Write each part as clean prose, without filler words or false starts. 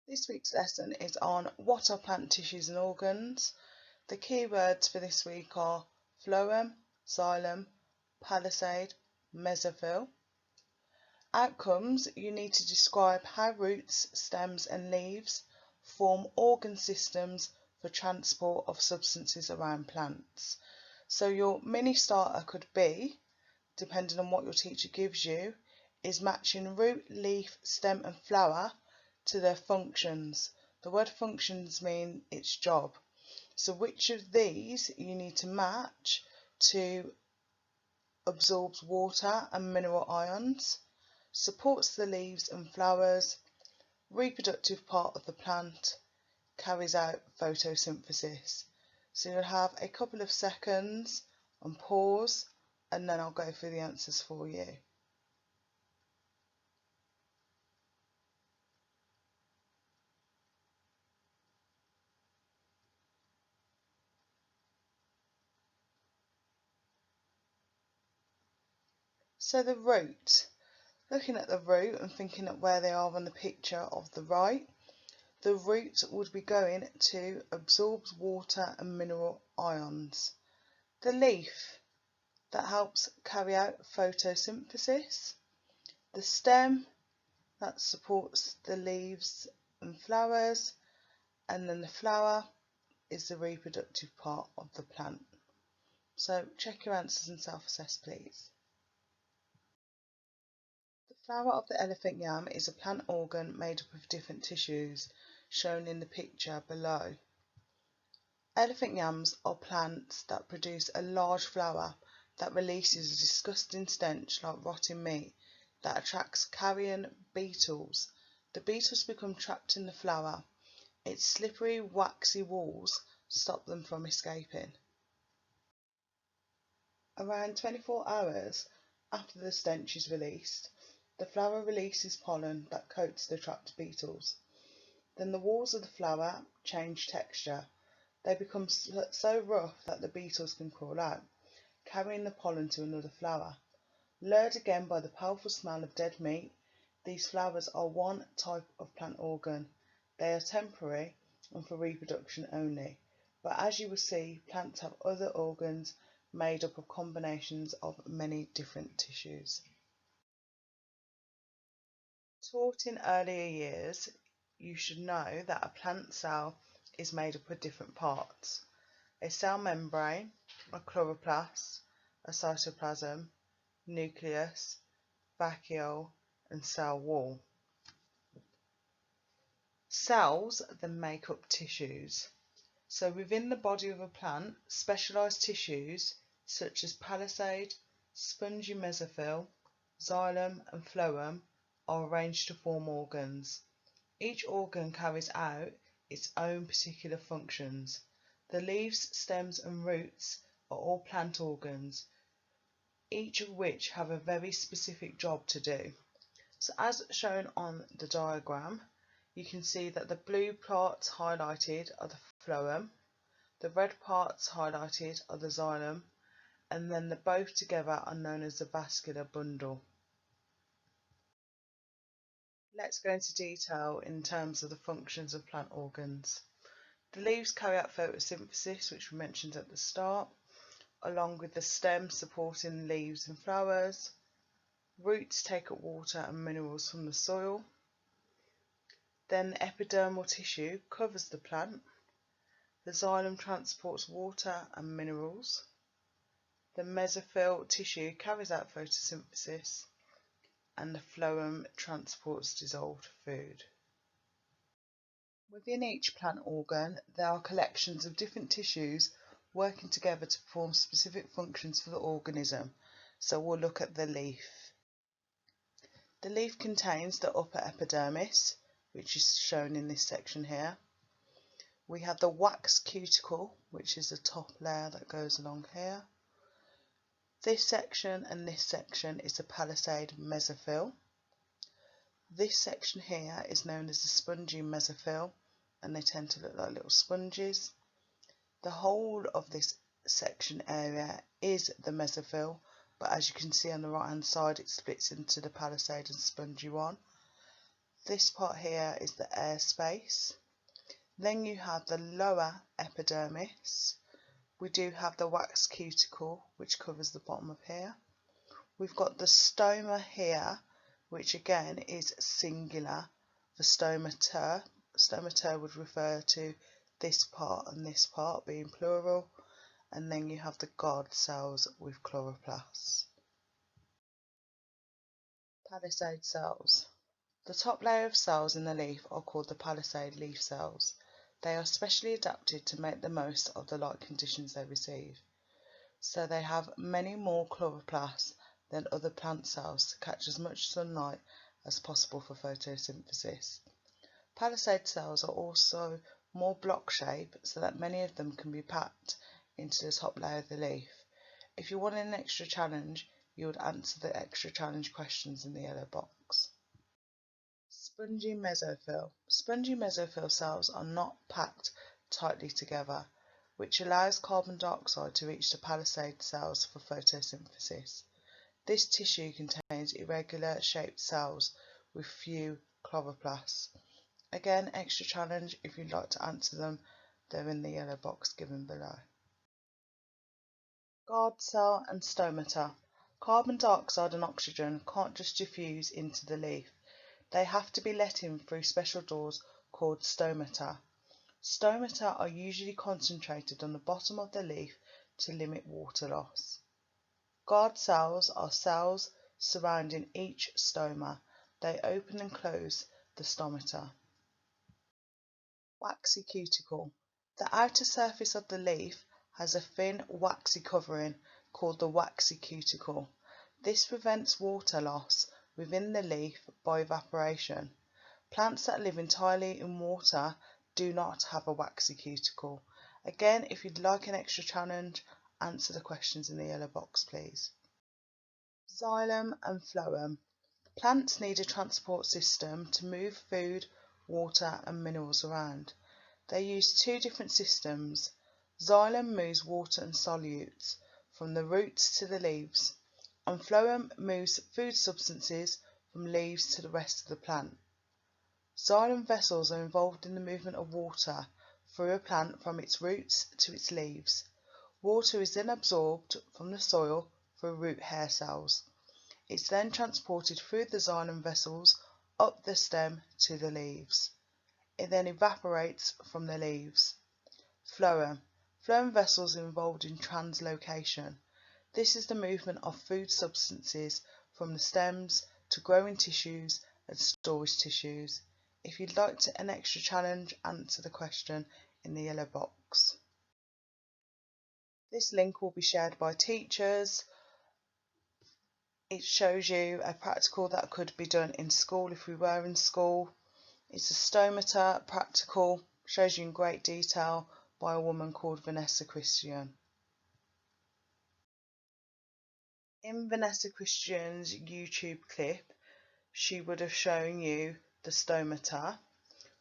This week's lesson is on what are plant tissues and organs. The key words for this week are phloem, xylem, palisade, mesophyll. Outcomes: you need to describe how roots, stems and leaves form organ systems for transport of substances around plants. So your mini starter could be, depending on what your teacher gives you, is matching root, leaf, stem and flower to their functions. The word functions mean its job. So which of these you need to match to absorbs water and mineral ions, supports the leaves and flowers, reproductive part of the plant, carries out photosynthesis. So you'll have a couple of seconds and pause, and then I'll go through the answers for you. So the root, looking at the root and thinking at where they are on the picture of the right, the root would be going to absorb water and mineral ions. The leaf, that helps carry out photosynthesis. The stem, that supports the leaves and flowers, and then the flower is the reproductive part of the plant. So check your answers and self-assess please. The flower of the elephant yam is a plant organ made up of different tissues, shown in the picture below. Elephant yams are plants that produce a large flower that releases a disgusting stench like rotting meat that attracts carrion beetles. The beetles become trapped in the flower. Its slippery, waxy walls stop them from escaping. Around 24 hours after the stench is released, the flower releases pollen that coats the trapped beetles. Then the walls of the flower change texture. They become so rough that the beetles can crawl out, carrying the pollen to another flower. Lured again by the powerful smell of dead meat, these flowers are one type of plant organ. They are temporary and for reproduction only. But as you will see, plants have other organs made up of combinations of many different tissues. Taught in earlier years, you should know that a plant cell is made up of different parts: a cell membrane, a chloroplast, a cytoplasm, nucleus, vacuole and cell wall. Cells then make up tissues. So within the body of a plant, specialised tissues such as palisade, spongy mesophyll, xylem and phloem are arranged to form organs. Each organ carries out its own particular functions. The leaves, stems and roots are all plant organs, each of which have a very specific job to do. So as shown on the diagram, you can see that the blue parts highlighted are the phloem, the red parts highlighted are the xylem, and then the both together are known as the vascular bundle. Let's go into detail in terms of the functions of plant organs. The leaves carry out photosynthesis, which we mentioned at the start, along with the stem supporting leaves and flowers. Roots take up water and minerals from the soil. Then the epidermal tissue covers the plant. The xylem transports water and minerals. The mesophyll tissue carries out photosynthesis, and the phloem transports dissolved food. Within each plant organ, there are collections of different tissues working together to perform specific functions for the organism. So we'll look at the leaf. The leaf contains the upper epidermis, which is shown in this section here. We have the wax cuticle, which is the top layer that goes along here. This section and this section is the palisade mesophyll. This section here is known as the spongy mesophyll, and they tend to look like little sponges. The whole of this section area is the mesophyll, but as you can see on the right hand side, it splits into the palisade and spongy one. This part here is the air space. Then you have the lower epidermis. We do have the wax cuticle, which covers the bottom of here. We've got the stoma here, which again is singular. The stomata. Stomata would refer to this part and this part being plural. And then you have the guard cells with chloroplasts. Palisade cells. The top layer of cells in the leaf are called the palisade leaf cells. They are specially adapted to make the most of the light conditions they receive. So they have many more chloroplasts than other plant cells to catch as much sunlight as possible for photosynthesis. Palisade cells are also more block shape so that many of them can be packed into the top layer of the leaf. If you wanted an extra challenge, you would answer the extra challenge questions in the yellow box. Spongy mesophyll. Spongy mesophyll cells are not packed tightly together, which allows carbon dioxide to reach the palisade cells for photosynthesis. This tissue contains irregular shaped cells with few chloroplasts. Again, extra challenge if you'd like to answer them, they're in the yellow box given below. Guard cell and stomata. Carbon dioxide and oxygen can't just diffuse into the leaf. They have to be let in through special doors called stomata. Stomata are usually concentrated on the bottom of the leaf to limit water loss. Guard cells are cells surrounding each stoma. They open and close the stomata. Waxy cuticle. The outer surface of the leaf has a thin waxy covering called the waxy cuticle. This prevents water loss within the leaf by evaporation. Plants that live entirely in water do not have a waxy cuticle. Again, if you'd like an extra challenge, answer the questions in the yellow box, please. Xylem and phloem. Plants need a transport system to move food, water and minerals around. They use two different systems. Xylem moves water and solutes from the roots to the leaves, and phloem moves food substances from leaves to the rest of the plant. Xylem vessels are involved in the movement of water through a plant from its roots to its leaves. Water is then absorbed from the soil through root hair cells. It's then transported through the xylem vessels up the stem to the leaves. It then evaporates from the leaves. Phloem. Phloem vessels are involved in translocation. This is the movement of food substances from the stems to growing tissues and storage tissues. If you'd like an extra challenge, answer the question in the yellow box. This link will be shared by teachers. It shows you a practical that could be done in school if we were in school. It's a stomata practical, shows you in great detail by a woman called Vanessa Christian. In Vanessa Christian's YouTube clip, she would have shown you the stomata,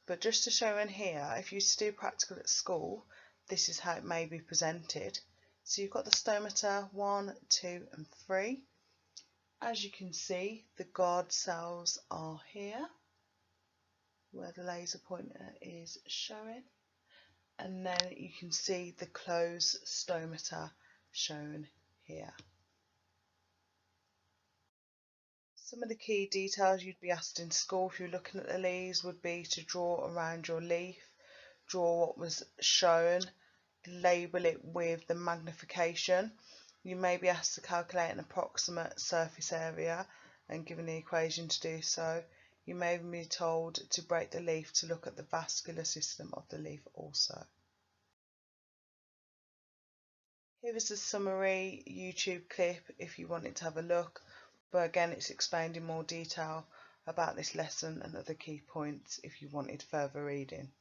but just to show in here, if you used to do practical at school, this is how it may be presented. So you've got the stomata 1, 2 and 3. As you can see, the guard cells are here, where the laser pointer is showing, and then you can see the closed stomata shown here. Some of the key details you'd be asked in school if you're looking at the leaves would be to draw around your leaf, draw what was shown, label it with the magnification. You may be asked to calculate an approximate surface area and given the equation to do so. You may be told to break the leaf to look at the vascular system of the leaf also. Here is a summary YouTube clip if you wanted to have a look, but again it's explained in more detail about this lesson and other key points if you wanted further reading.